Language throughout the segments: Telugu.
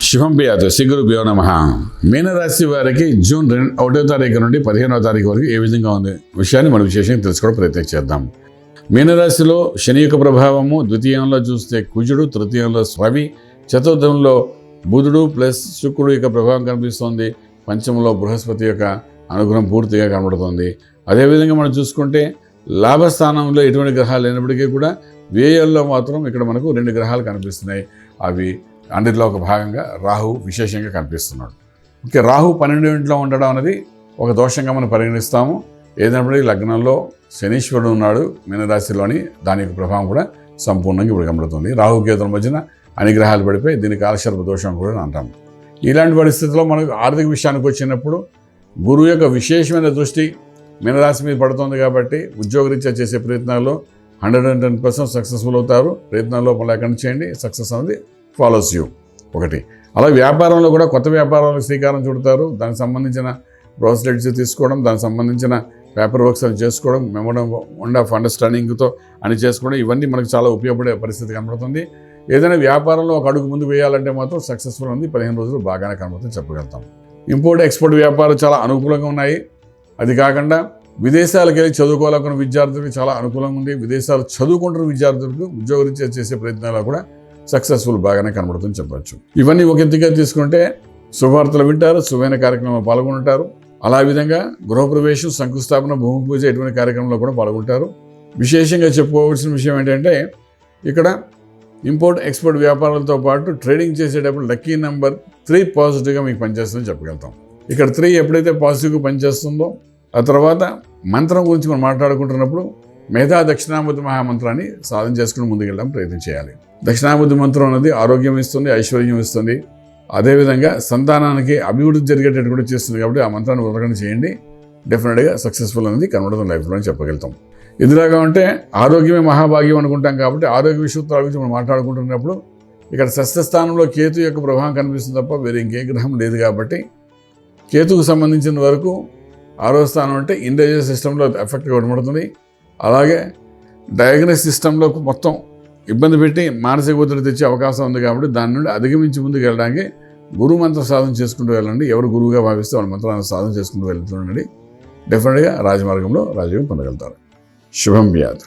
శుభం బియాత్ శ్రీ గురుభ్యో నమః. మీనరాశి వారికి జూన్ 1వ తారీఖు నుండి 15వ తారీఖు వరకు ఏ విధంగా ఉంది విషయాన్ని మనం విశేషంగా తెలుసుకోవడం ప్రయత్నం చేద్దాం. మీనరాశిలో శని యొక్క ప్రభావము, ద్వితీయంలో చూస్తే కుజుడు, తృతీయంలో స్వామి, చతుర్థంలో బుధుడు ప్లస్ శుక్రుడు యొక్క ప్రభావం కనిపిస్తుంది. పంచమంలో బృహస్పతి యొక్క అనుగ్రహం పూర్తిగా కనబడుతుంది. అదేవిధంగా మనం చూసుకుంటే లాభస్థానంలో ఎటువంటి గ్రహాలు లేనప్పటికీ కూడా వ్యయాల్లో మాత్రం ఇక్కడ మనకు 2 గ్రహాలు కనిపిస్తున్నాయి. అవి అందులో ఒక భాగంగా రాహు విశేషంగా కనిపిస్తున్నాడు. ఓకే, రాహు 12వ ఇంట్లో ఉండడం అనేది ఒక దోషంగా మనం పరిగణిస్తాము. ఏదైనప్పటికీ లగ్నంలో శనీశ్వరుడు ఉన్నాడు మీనరాశిలోని, దాని యొక్క ప్రభావం కూడా సంపూర్ణంగా ఇప్పుడు కనబడుతుంది. రాహుకేతుల మధ్యన అన్ని గ్రహాలు పడిపోయి దీన్ని కాలసర్ప దోషం కూడా అంటాము. ఇలాంటి పరిస్థితుల్లో మనకు ఆర్థిక విషయానికి వచ్చినప్పుడు గురువు యొక్క విశేషమైన దృష్టి మీనరాశి మీద పడుతుంది కాబట్టి ఉద్యోగరీత్యా చేసే ప్రయత్నాల్లో 110% సక్సెస్ఫుల్ అవుతారు. ప్రయత్నాల లోపల లేకుండా చేయండి, సక్సెస్ అనేది ఫాలోస్ యూ. ఒకటి, అలాగే వ్యాపారంలో కూడా కొత్త వ్యాపారాలకు శ్రీకారం చుడతారు. దానికి సంబంధించిన బ్రాస్లెట్స్ తీసుకోవడం, దానికి సంబంధించిన పేపర్ వర్క్స్ అని చేసుకోవడం, మెమోరాండం ఆఫ్ అండర్స్టాండింగ్తో అని చేసుకోవడం, ఇవన్నీ మనకు చాలా ఉపయోగపడే పరిస్థితి కనబడుతుంది. ఏదైనా వ్యాపారంలో ఒక అడుగు ముందు వేయాలంటే మాత్రం సక్సెస్ఫుల్ ఉంది. 15 రోజులు బాగానే కనబడుతుంది చెప్పగలుగుతాం. ఇంపోర్ట్ ఎక్స్పోర్ట్ వ్యాపారాలు చాలా అనుకూలంగా ఉన్నాయి. అది కాకుండా విదేశాలకు వెళ్ళి చదువుకోవాలనుకున్న విద్యార్థులకు చాలా అనుకూలంగా ఉంది. విదేశాలు చదువుకుంటున్న విద్యార్థులకు ఉద్యోగరీత్యా చేసే ప్రయత్నాలు కూడా సక్సెస్ఫుల్ బాగానే కనబడుతుంది చెప్పవచ్చు. ఇవన్నీ ఒక ఎత్తుగా తీసుకుంటే శుభవార్తలు వింటారు, శుభైన కార్యక్రమంలో పాల్గొంటారు. అలా విధంగా గృహప్రవేశం, శంకుస్థాపన, భూమి పూజ ఇటువంటి కార్యక్రమంలో కూడా పాల్గొంటారు. విశేషంగా చెప్పుకోవాల్సిన విషయం ఏంటంటే ఇక్కడ ఇంపోర్ట్ ఎక్స్పోర్ట్ వ్యాపారాలతో పాటు ట్రేడింగ్ చేసేటప్పుడు లక్కీ నెంబర్ 3 పాజిటివ్గా మీకు పనిచేస్తుందని చెప్పగలుగుతాం. ఇక్కడ 3 ఎప్పుడైతే పాజిటివ్గా పనిచేస్తుందో ఆ తర్వాత మంత్రం గురించి మనం మాట్లాడుకుంటున్నప్పుడు మేధా దక్షిణామూర్తి మహామంత్రాన్ని సాధన చేసుకుని ముందుకెళ్ళడం ప్రయత్నం చేయాలి. దక్షిణామూర్తి మంత్రం అనేది ఆరోగ్యం ఇస్తుంది, ఐశ్వర్యం ఇస్తుంది. అదేవిధంగా సంతానానికి అభివృద్ధి జరిగేటట్టు కూడా చేస్తుంది. కాబట్టి ఆ మంత్రాన్ని ఉదరగణ చేయండి, డెఫినెట్గా సక్సెస్ఫుల్ అనేది కనబడుతుంది లైఫ్లో అని చెప్పగలుగుతాం. ఇదిలాగా ఉంటే ఆరోగ్యమే మహాభాగ్యం అనుకుంటాం కాబట్టి ఆరోగ్య విషయాల గురించి మనం మాట్లాడుకుంటున్నప్పుడు ఇక్కడ షష్ఠస్థానంలో కేతు యొక్క ప్రభావం కనిపిస్తుంది తప్ప వేరే ఇంకే గ్రహం లేదు. కాబట్టి కేతుకు సంబంధించిన వరకు 6వ స్థానం అంటే ఇండైజెస్ట్ సిస్టంలో ఎఫెక్ట్గా కనబడుతుంది. అలాగే డయాగ్నోస్ సిస్టంలో మొత్తం ఇబ్బంది పెట్టి మానసిక ఒత్తిడి తెచ్చే అవకాశం ఉంది. కాబట్టి దాని నుండి అధిగమించి ముందుకు వెళ్ళడానికి గురువు మంత్ర సాధన చేసుకుంటూ వెళ్ళండి. ఎవరు గురువుగా భావిస్తే వాళ్ళ మంత్రాన్ని సాధన చేసుకుంటూ వెళ్తుండండి. డెఫినెట్గా రాజమార్గంలో రాజయోగం పొందగలుగుతారు. శుభం వ్యాధు.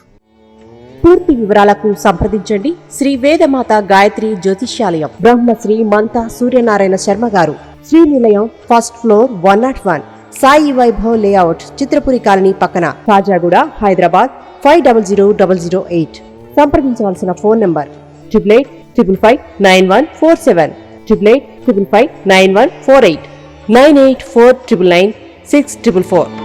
పూర్తి వివరాలకు సంప్రదించండి శ్రీ వేదమాత గాయత్రి జ్యోతిష్యాలయం, Brahmasri మంతా Suryanarayana Sharma garu, Srinilayam, first floor, 101, Sai Vaibhav layout, Chitrapuri colony పక్కన, కాజాగూడ, హైదరాబాద్ 500008. సంప్రదించవలసిన ఫోన్ నంబర్ 8855559147, 8855559148, 9849996644.